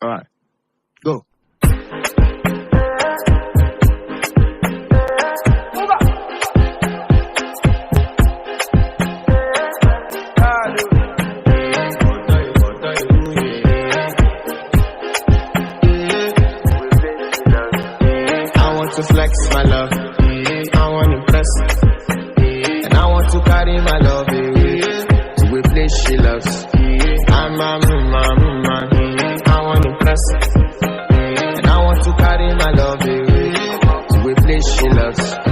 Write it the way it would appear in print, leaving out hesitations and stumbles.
Alright, go. I want to flex my love, I want to impress, and I want to carry my love away to a place she loves. I want to impress, and I want to carry my love away to a place she loves.